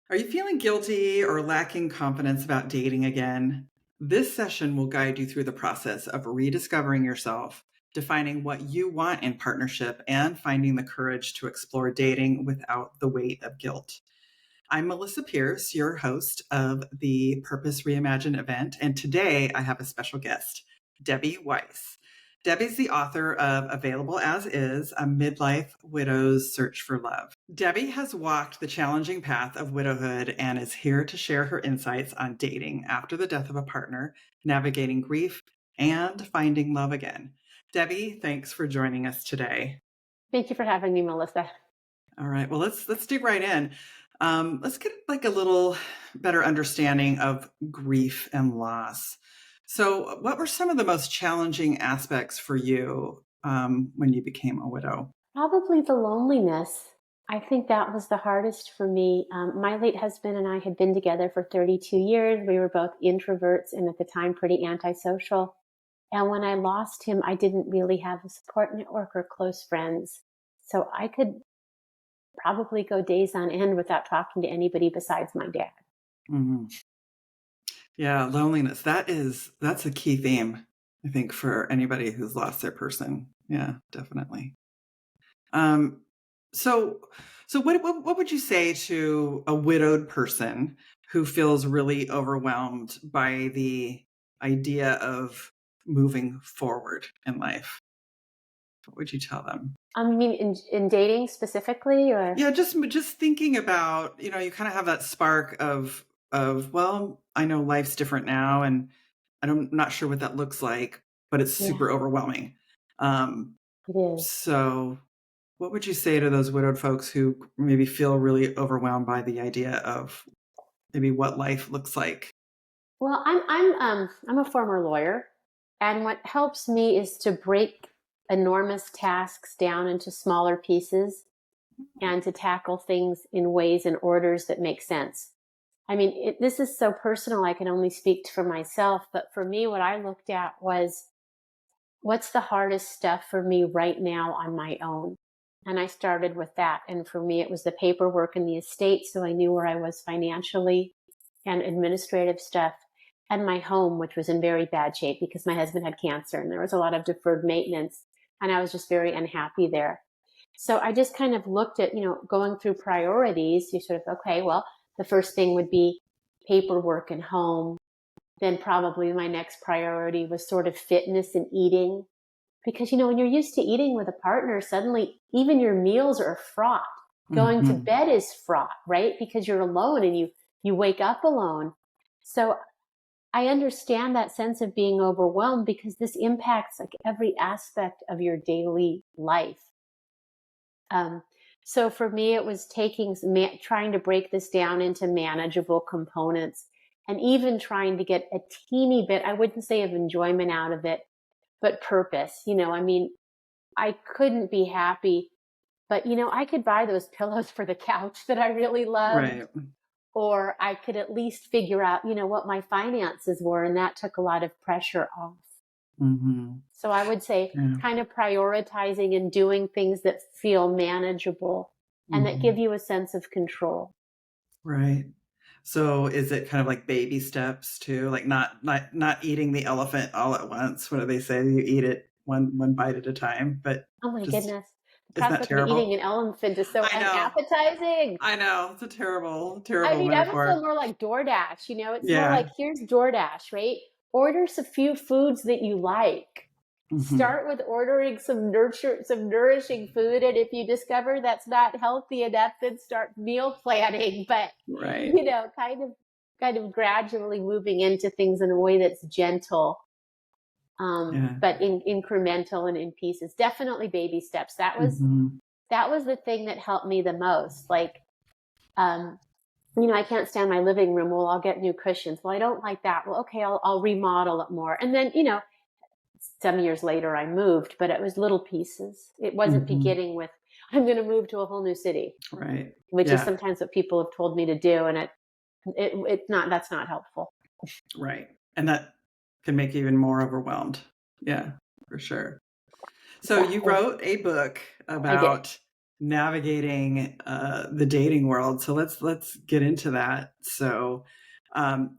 Are you feeling guilty or lacking confidence about dating again? This session will guide you through the process of rediscovering yourself, defining what you want in partnership, and finding the courage to explore dating without the weight of guilt. I'm Melissa Pierce, your host of the Purpose Reimagined event, and today I have a special guest, Debbie Weiss. Debbie's the author of Available As Is, A Midlife Widow's Search for Love. Debbie has walked the challenging path of widowhood and is here to share her insights on dating after the death of a partner, navigating grief, and finding love again. Debbie, thanks for joining us today. Thank you for having me, Melissa. All right. Well, let's dig right in. Let's get like a little better understanding of grief and loss. So, what were some of the most challenging aspects for you when you became a widow? Probably the loneliness. I think that was the hardest for me. My late husband and I had been together for 32 years. We were both introverts and at the time pretty antisocial. And when I lost him, I didn't really have a support network or close friends. So I could probably go days on end without talking to anybody besides my dad. Mhm. Yeah, loneliness. That's a key theme, I think, for anybody who's lost their person. Yeah, definitely. Um, so, what would you say to a widowed person who feels really overwhelmed by the idea of moving forward in life? What would you tell them? I mean, in dating specifically, or Yeah, just thinking about, you kind of have that spark of, well, I know life's different now, and I'm not sure what that looks like, but it's yeah, super overwhelming. Um, it is. so what would you say to those widowed folks who maybe feel really overwhelmed by the idea of maybe what life looks like? Well, I'm a former lawyer, and what helps me is to break enormous tasks down into smaller pieces and to tackle things in ways and orders that make sense. I mean, this is so personal. I can only speak for myself, but for me, what I looked at was what's the hardest stuff for me right now on my own. And I started with that. And for me, it was the paperwork and the estate. So I knew where I was financially and administrative stuff, and my home, which was in very bad shape because my husband had cancer and there was a lot of deferred maintenance. And I was just very unhappy there. So I just kind of looked at, going through priorities. You sort of, okay, well, the first thing would be paperwork and home. Then probably my next priority was sort of fitness and eating. Because, when you're used to eating with a partner, suddenly even your meals are fraught. Going to Hmm. bed is fraught, right? Because you're alone and you wake up alone. So I understand that sense of being overwhelmed because this impacts like every aspect of your daily life. Um, so for me, it was trying to break this down into manageable components and even trying to get a teeny bit, I wouldn't say of enjoyment out of it, but purpose. I mean, I couldn't be happy, but I could buy those pillows for the couch that I really loved, Right. or I could at least figure out, what my finances were. And that took a lot of pressure off. Hmm. So I would say Yeah. kind of prioritizing and doing things that feel manageable and that give Hmm. you a sense of control. Right. So is it kind of like baby steps too? Like not eating the elephant all at once. What do they say? You eat it one bite at a time, but Oh my just goodness. The isn't that prospect of eating terrible? an elephant is so I know. unappetizing. I know. It's a terrible, I terrible mean, I would feel metaphor. more like DoorDash, it's more Yeah. like here's DoorDash, right? Order a few foods that you like. Hmm. Start with ordering some nourishing food, and if you discover that's not healthy enough, then start meal planning. But Right. kind of gradually moving into things in a way that's gentle, Yeah. but incremental and in pieces. Definitely baby steps. Hmm. That was the thing that helped me the most. Like, um, I can't stand my living room. Well, I'll get new cushions. Well, I don't like that. Well, okay, I'll remodel it more. And then, some years later I moved, but it was little pieces. It wasn't Hmm. beginning with, I'm going to move to a whole new city, Right. which is Yeah. sometimes what people have told me to do. And it's not, that's not helpful. Right. And that can make you even more overwhelmed. Yeah, for sure. So you Exactly. wrote a book I did. about navigating the dating world. So let's get into that. So,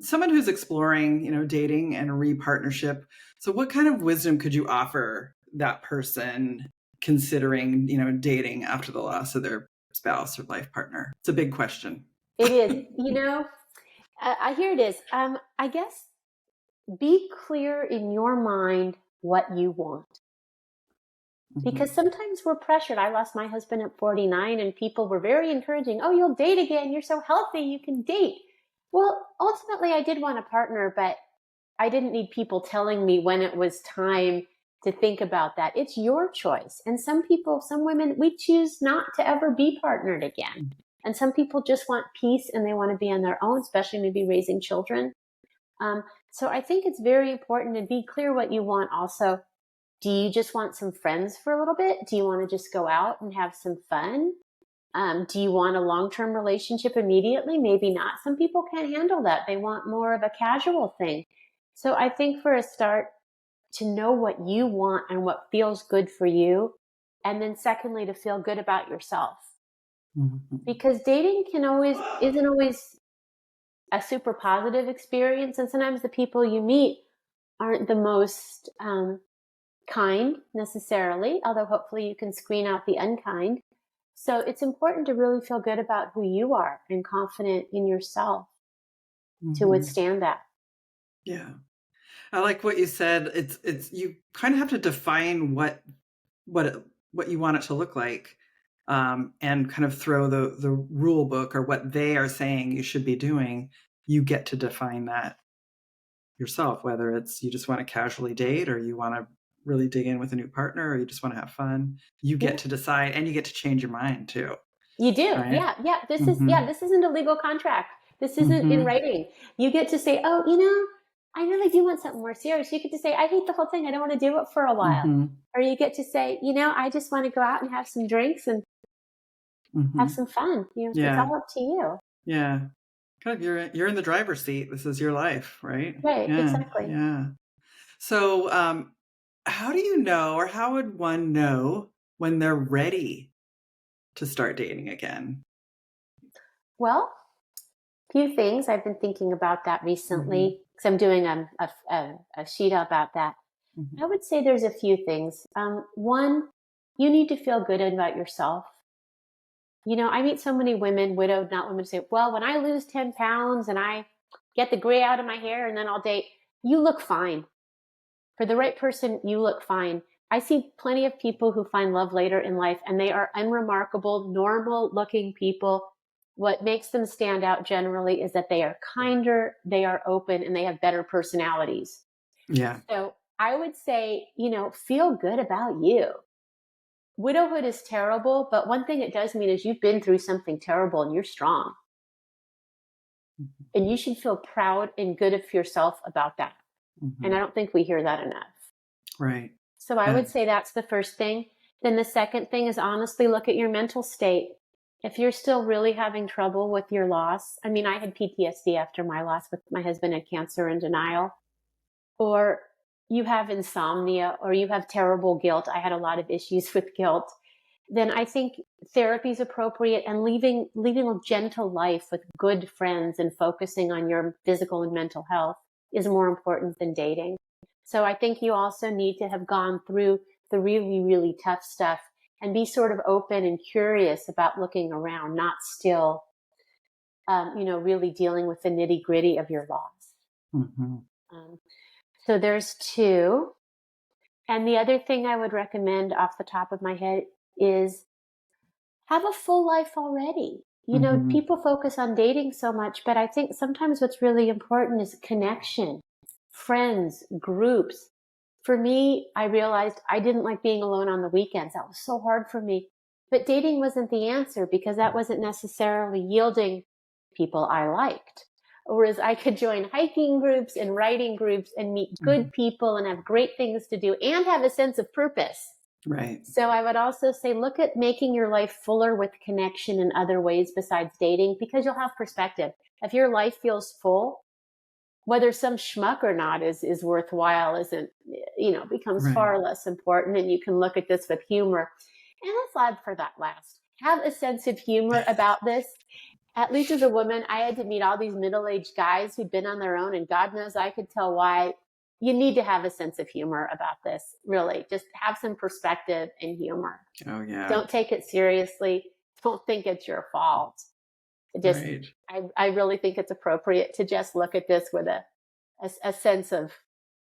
someone who's exploring, dating and re-partnership. So, what kind of wisdom could you offer that person considering, dating after the loss of their spouse or life partner? It's a big question. It is. Here it is. I guess be clear in your mind what you want. Because sometimes we're pressured. I lost my husband at 49 and people were very encouraging. Oh, you'll date again. You're so healthy. You can date. Well, ultimately I did want a partner, but I didn't need people telling me when it was time to think about that. It's your choice. And some women, we choose not to ever be partnered again. And some people just want peace and they want to be on their own, especially maybe raising children. So I think it's very important to be clear what you want also. Do you just want some friends for a little bit? Do you want to just go out and have some fun? Do you want a long-term relationship immediately? Maybe not. Some people can't handle that. They want more of a casual thing. So I think for a start, to know what you want and what feels good for you. And then secondly, to feel good about yourself. Because dating isn't always a super positive experience. And sometimes the people you meet aren't the most kind necessarily, although hopefully you can screen out the unkind. So it's important to really feel good about who you are and confident in yourself to withstand that. Yeah. I like what you said. It's you kind of have to define what you want it to look like, and kind of throw the rule book or what they are saying you should be doing. You get to define that yourself, whether it's you just want to casually date or you want to really dig in with a new partner or you just want to have fun. You get to decide, and you get to change your mind too. You do. Right? Yeah. This isn't a legal contract. This isn't in writing. You get to say, oh, I really do want something more serious. You get to say, I hate the whole thing. I don't want to do it for a while. Or you get to say, I just want to go out and have some drinks and have some fun. It's all up to you. Yeah. Kind of you're in the driver's seat. This is your life, right? Right, Yeah. exactly. Yeah. So, how do you know, or how would one know when they're ready to start dating again? Well, a few things. I've been thinking about that recently because I'm doing a sheet about that. I would say there's a few things. One, you need to feel good about yourself. I meet so many women, widowed, not women, say, well, when I lose 10 pounds and I get the gray out of my hair and then I'll date, you look fine. For the right person, you look fine. I see plenty of people who find love later in life and they are unremarkable, normal looking people. What makes them stand out generally is that they are kinder, they are open, and they have better personalities. Yeah. So I would say, feel good about you. Widowhood is terrible, but one thing it does mean is you've been through something terrible and you're strong. And you should feel proud and good of yourself about that. And I don't think we hear that enough. Right. So I would say that's the first thing. Then the second thing is honestly look at your mental state. If you're still really having trouble with your loss, I had PTSD after my loss with my husband had cancer and denial, or you have insomnia, or you have terrible guilt. I had a lot of issues with guilt. Then I think therapy is appropriate, and leading a gentle life with good friends and focusing on your physical and mental health is more important than dating. So I think you also need to have gone through the really, really tough stuff and be sort of open and curious about looking around, not still, really dealing with the nitty gritty of your loss. So there's two. And the other thing I would recommend off the top of my head is have a full life already. People focus on dating so much, but I think sometimes what's really important is connection, friends, groups. For me, I realized I didn't like being alone on the weekends. That was so hard for me. But dating wasn't the answer because that wasn't necessarily yielding people I liked. Whereas I could join hiking groups and writing groups and meet good people and have great things to do and have a sense of purpose. Right. So I would also say, look at making your life fuller with connection in other ways besides dating, because you'll have perspective. If your life feels full, whether some schmuck or not is worthwhile becomes far less important, and you can look at this with humor. And let's add for that last. have a sense of humor about this. At least as a woman, I had to meet all these middle-aged guys who'd been on their own, and God knows I could tell why. You need to have a sense of humor about this, really. Just have some perspective and humor. Oh, yeah. Don't take it seriously. Don't think it's your fault. Just, Right. I really think it's appropriate to just look at this with a sense of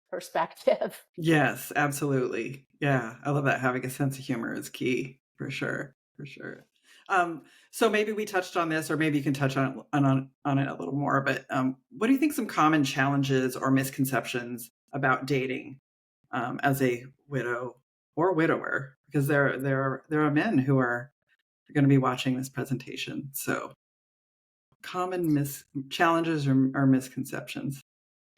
perspective. Yes, absolutely. Yeah, I love that. Having a sense of humor is key for sure. For sure. So maybe we touched on this, or maybe you can touch on it a little more. But what do you think some common challenges or misconceptions about dating as a widow or widower? Because there are men who are going to be watching this presentation. So common challenges or misconceptions.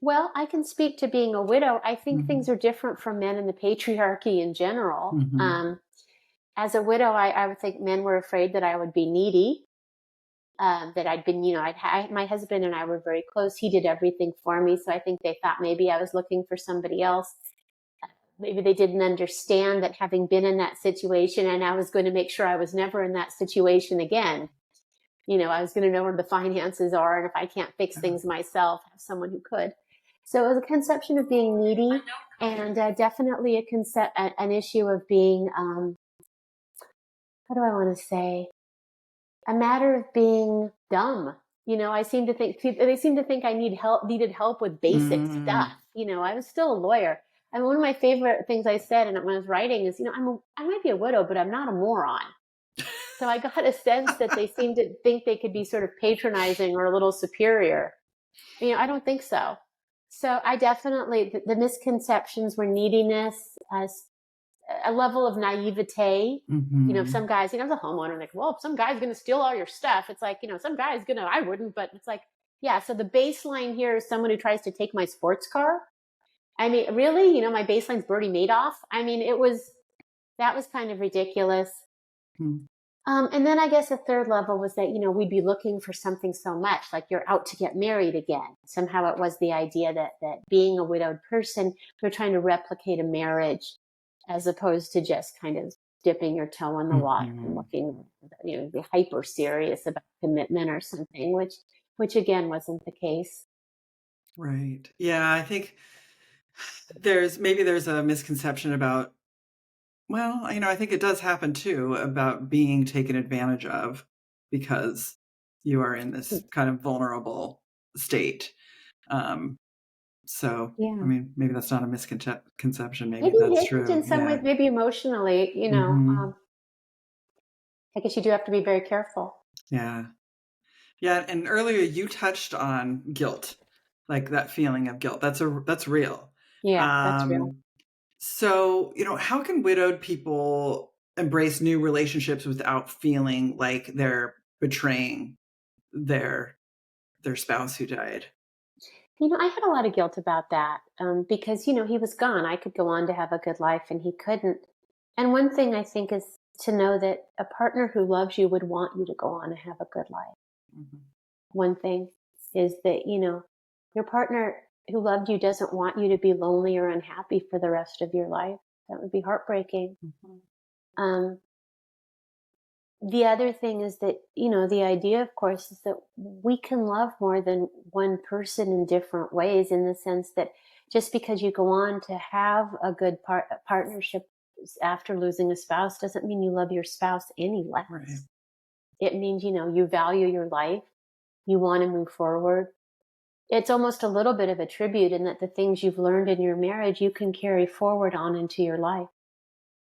Well, I can speak to being a widow. I think Mhm. things are different for men in the patriarchy in general. Mhm. As a widow, I would think men were afraid that I would be needy, that I'd been, my husband and I were very close. He did everything for me. So I think they thought maybe I was looking for somebody else. Maybe they didn't understand that having been in that situation, and I was going to make sure I was never in that situation again. I was going to know where the finances are. And if I can't fix things myself, have someone who could. So it was a conception of being needy, and definitely an issue of being, what do I want to say? A matter of being dumb. I seem to think they seem to think I needed help with basic stuff. Mm. I was still a lawyer. And one of my favorite things I said, and when I was writing, is, I might be a widow, but I'm not a moron. So I got a sense that they seemed to think they could be sort of patronizing or a little superior. I don't think so. So I definitely, the misconceptions were neediness, a level of naivete. Mhm. Some guys, as a homeowner, like, well, some guy's going to steal all your stuff. It's like, some guy's going to, I wouldn't, but it's like, yeah. So the baseline here is someone who tries to take my sports car. I mean, really, my baseline's Bernie Madoff. I mean, that was kind of ridiculous. Mm. And then I guess the third level was that, we'd be looking for something so much, like you're out to get married again. Somehow it was the idea that being a widowed person, we're trying to replicate a marriage as opposed to just kind of dipping your toe in the water and Mhm. looking, be hyper serious about commitment or something, which again wasn't the case. Right. Yeah, I think there's a misconception about, well, I think it does happen too, about being taken advantage of because you are in this kind of vulnerable state. Um, so, I Yeah. mean, maybe that's not a misconception. Maybe Maybe that's it is true. in some Yeah. ways, maybe emotionally, Hmm. I guess you do have to be very careful. Yeah. Yeah. And earlier you touched on guilt, like that feeling of guilt. That's real. Yeah, that's real. Um, So, how can widowed people embrace new relationships without feeling like they're betraying their their spouse who died? I had a lot of guilt about that because, he was gone. I could go on to have a good life and he couldn't. And one thing I think is to know that a partner who loves you would want you to go on and have a good life. Mhm. One thing is that, your partner who loved you doesn't want you to be lonely or unhappy for the rest of your life. That would be heartbreaking. Mhm. Um, the other thing is that, the idea, of course, is that we can love more than one person in different ways, in the sense that just because you go on to have a good partnership after losing a spouse doesn't mean you love your spouse any Right. less. It means, you value your life, you want to move forward. It's almost a little bit of a tribute in that the things you've learned in your marriage, you can carry forward on into your life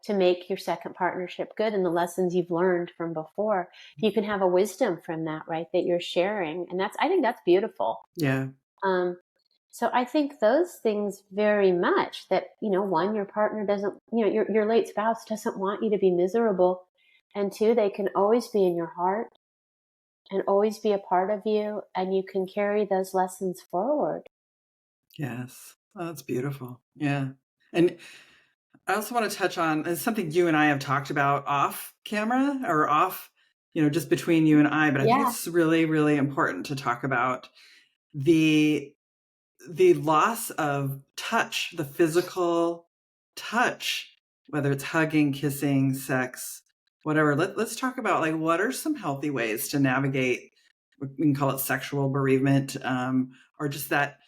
to make your second partnership good, and the lessons you've learned from before. You can have a wisdom from that, right? That you're sharing. And I think that's beautiful. Yeah. Um, so I think those things very much that, one, your partner doesn't, your late spouse doesn't want you to be miserable. And two, they can always be in your heart and always be a part of you. And you can carry those lessons forward. Yes. Oh, that's beautiful. Yeah. And I also want to touch on something you and I have talked about off camera or off, just between you and I, but I think Yeah. it's really, really important to talk about the the loss of touch, the physical touch, whether it's hugging, kissing, sex, whatever. Let's talk about like what are some healthy ways to navigate. We can call it sexual bereavement, or just that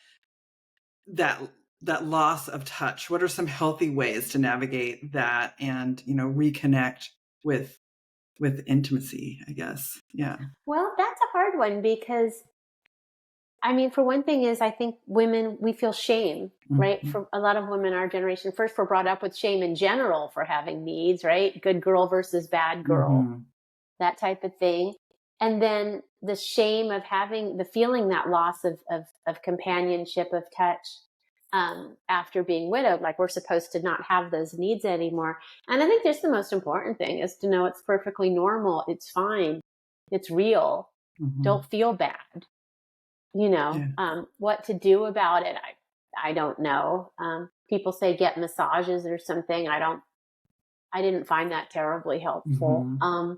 that loss of touch. What are some healthy ways to navigate that and reconnect with intimacy? I guess. Yeah. Well, that's a hard one because I mean, for one thing is I think women, we feel shame, right? Mhm. For a lot of women our generation, first we're brought up with shame in general for having needs, right? Good girl versus bad girl, Mhm. that type of thing. And then the shame of having the feeling that loss of companionship, of touch, after being widowed, like we're supposed to not have those needs anymore. And I think just the most important thing is to know it's perfectly normal. It's fine. It's real. Mhm. Don't feel bad. Yeah. What to do about it, I don't know. People say get massages or something. I didn't find that terribly helpful. Mhm.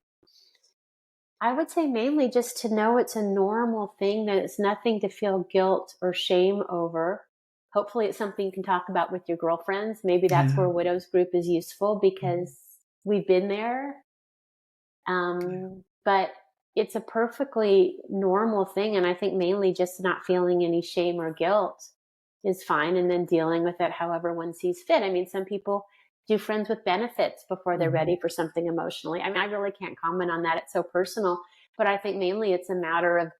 I would say mainly just to know it's a normal thing, that it's nothing to feel guilt or shame over. Hopefully, it's something you can talk about with your girlfriends. Maybe that's Yeah. where Widows Group is useful Mhm. because we've been there. But it's a perfectly normal thing. And I think mainly just not feeling any shame or guilt is fine. And then dealing with it however one sees fit. I mean, some people do friends with benefits before they're Mhm. ready for something emotionally. I mean, I really can't comment on that. It's so personal. But I think mainly it's a matter of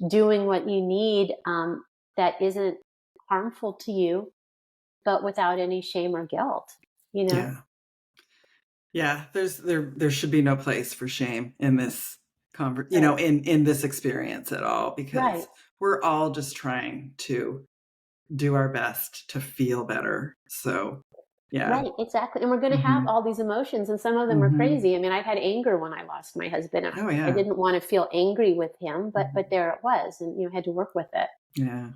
doing what you need, that isn't harmful to you, but without any shame or guilt, you know? Yeah. Yeah, there should be no place for shame in this Right. in this experience at all, Right. because we're all just trying to do our best to feel better. So, yeah. Right, exactly, and we're gonna have Mhm. all these emotions, and some of them are Mhm. crazy. I mean, I've had anger when I lost my husband, and Oh, I yeah. didn't wanna feel angry with him, but Mhm. there it was, and, had to work with it. Yeah.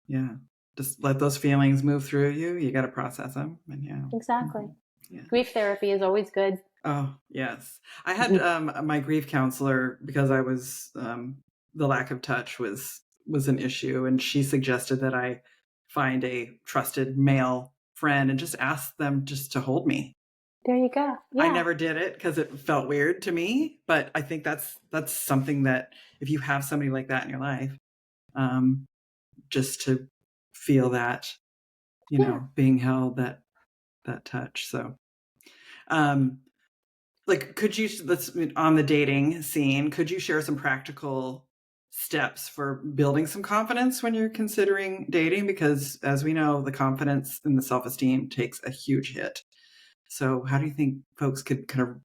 Yeah. Just let those feelings move through you. You gotta process them, and yeah. Exactly. Mhm. Yeah. Grief therapy is always good. Oh, yes. I had, my grief counselor because I was, the lack of touch was an issue, and she suggested that I find a trusted male friend and just ask them just to hold me. There you go. I Yeah, never did it because it felt weird to me, but I think that's something that if you have somebody like that in your life, um, just to feel that, yeah. being held, that touch. So, um, like, could you let's on the dating scene, could you share some practical steps for building some confidence when you're considering dating? Because as we know, the confidence and the self-esteem takes a huge hit. So how do you think folks could kind of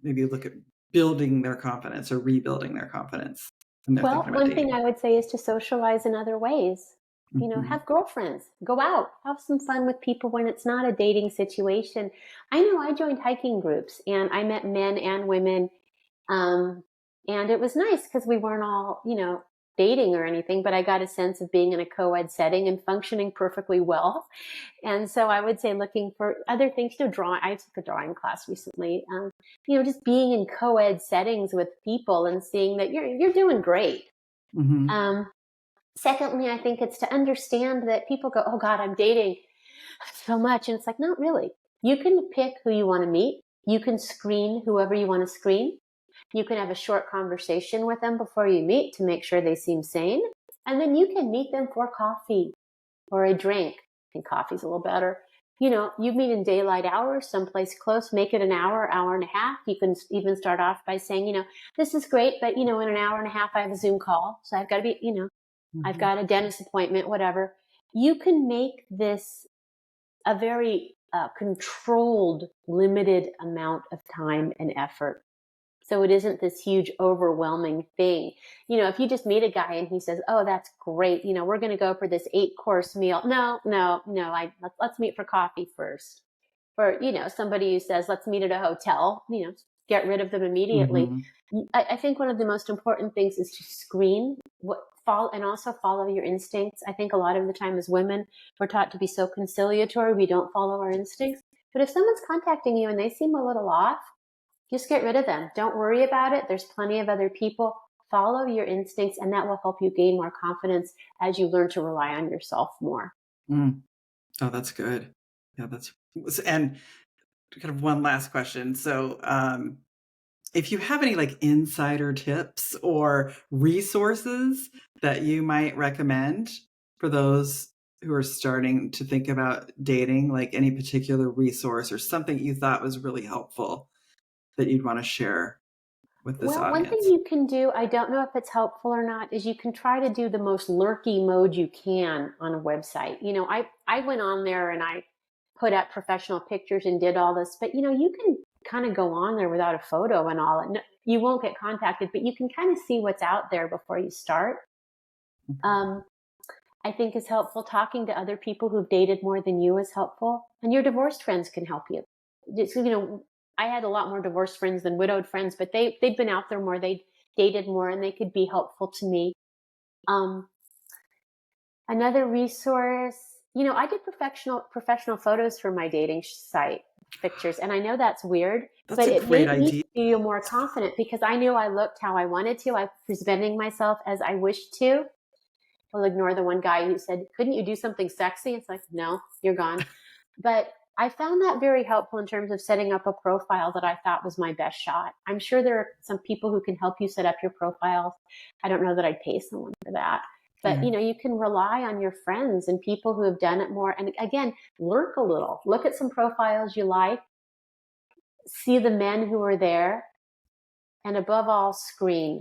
maybe look at building their confidence or rebuilding their confidence when they're Well, thinking about one thing dating? I would say is to socialize in other ways. Mhm. Have girlfriends, go out, have some fun with people when it's not a dating situation. I know I joined hiking groups and I met men and women. Um, and it was nice because we weren't all, dating or anything, but I got a sense of being in a co ed setting and functioning perfectly well. And so I would say looking for other things, drawing. I took a drawing class recently. Just being in co ed settings with people and seeing that you're doing great. Mhm. Um, Secondly, I think it's to understand that people go, "Oh God, I'm dating so much," and it's like, not really. You can pick who you want to meet. You can screen whoever you want to screen. You can have a short conversation with them before you meet to make sure they seem sane, and then you can meet them for coffee or a drink. I think coffee's a little better. You meet in daylight hours, someplace close, make it an hour, hour and a half. You can even start off by saying, this is great, but, in an hour and a half, I have a Zoom call. So I've got to be, I've Mhm. got a dentist appointment, whatever. You can make this a very controlled, limited amount of time and effort. So it isn't this huge, overwhelming thing. If you just meet a guy and he says, "Oh, that's great. We're going to go for this 8-course meal." No, no, no. Let's meet for coffee first. Or, somebody who says, "Let's meet at a hotel," get rid of them immediately. Mhm. I think one of the most important things is to screen and also follow your instincts. I think a lot of the time as women, we're taught to be so conciliatory, we don't follow our instincts. But if someone's contacting you and they seem a little off, just get rid of them. Don't worry about it. There's plenty of other people. Follow your instincts, and that will help you gain more confidence as you learn to rely on yourself more. Mm. Oh, that's good. Yeah, that's and kind of one last question. So, if you have any like insider tips or resources that you might recommend for those who are starting to think about dating, like any particular resource or something you thought was really helpful that you'd want to share with this Well, one thing audience. you can do, I don't know if it's helpful or not, is you can try to do the most lurky mode you can on a website. I went on there and I put up professional pictures and did all this, but you can kind of go on there without a photo and all. And you won't get contacted, but you can kind of see what's out there before you start. Um, I think is helpful. Talking to other people who've dated more than you is helpful, and your divorced friends can help you. I had a lot more divorced friends than widowed friends, but they'd been out there more, they dated more, and they could be helpful to me. Um, Another resource, I did professional photos for my dating site pictures, and I know that's weird, That's but a it great made me idea. feel more confident because I knew I looked how I wanted to. I was presenting myself as I wished to. We'll ignore the one guy who said, "Couldn't you do something sexy?" It's like, no, you're gone. But I found that very helpful in terms of setting up a profile that I thought was my best shot. I'm sure there are some people who can help you set up your profiles. I don't know that I'd pay someone for that. But you can rely on your friends and people who have done it more. And again, lurk a little. Look at some profiles you like. See the men who are there. And above all, screen.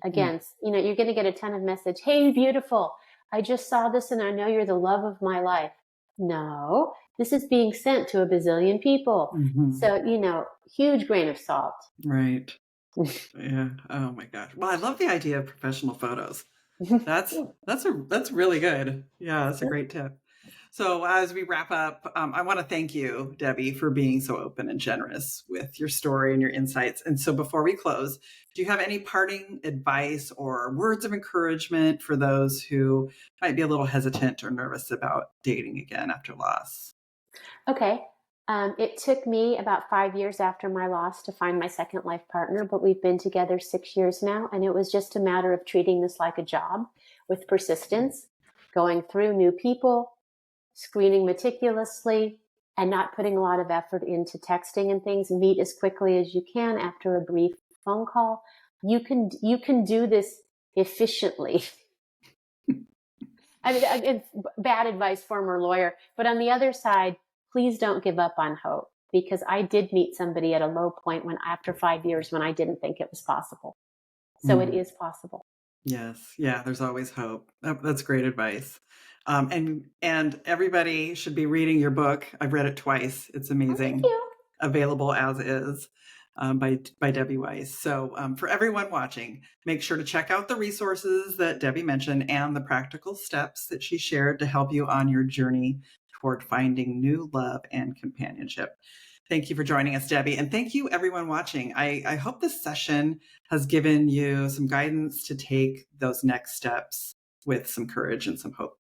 Again, you're going to get a ton of message. Hey, beautiful. I just saw this and I know you're the love of my life. No, this is being sent to a bazillion people. So, huge grain of salt. Right. Yeah. Oh my gosh. Well, I love the idea of professional photos. That's really good. Yeah, that's a great tip. So as we wrap up, I want to thank you, Debbie, for being so open and generous with your story and your insights. And so before we close, do you have any parting advice or words of encouragement for those who might be a little hesitant or nervous about dating again after loss? Okay. It took me about 5 years after my loss to find my second life partner, but we've been together 6 years now. And it was just a matter of treating this like a job with persistence, going through new people, screening meticulously, and not putting a lot of effort into texting and things. Meet as quickly as you can after a brief phone call. You can do this efficiently. I mean, it's bad advice, former lawyer. But on the other side, please don't give up on hope, because I did meet somebody at a low point when after 5 years when I didn't think it was possible. So it is possible. Yes. Yeah. There's always hope. That's great advice. And everybody should be reading your book. I've read it twice. It's amazing. Thank you. Available as is by Debbie Weiss. So for everyone watching, make sure to check out the resources that Debbie mentioned and the practical steps that she shared to help you on your journey toward finding new love and companionship. Thank you for joining us, Debbie. And thank you, everyone watching. I hope this session has given you some guidance to take those next steps with some courage and some hope.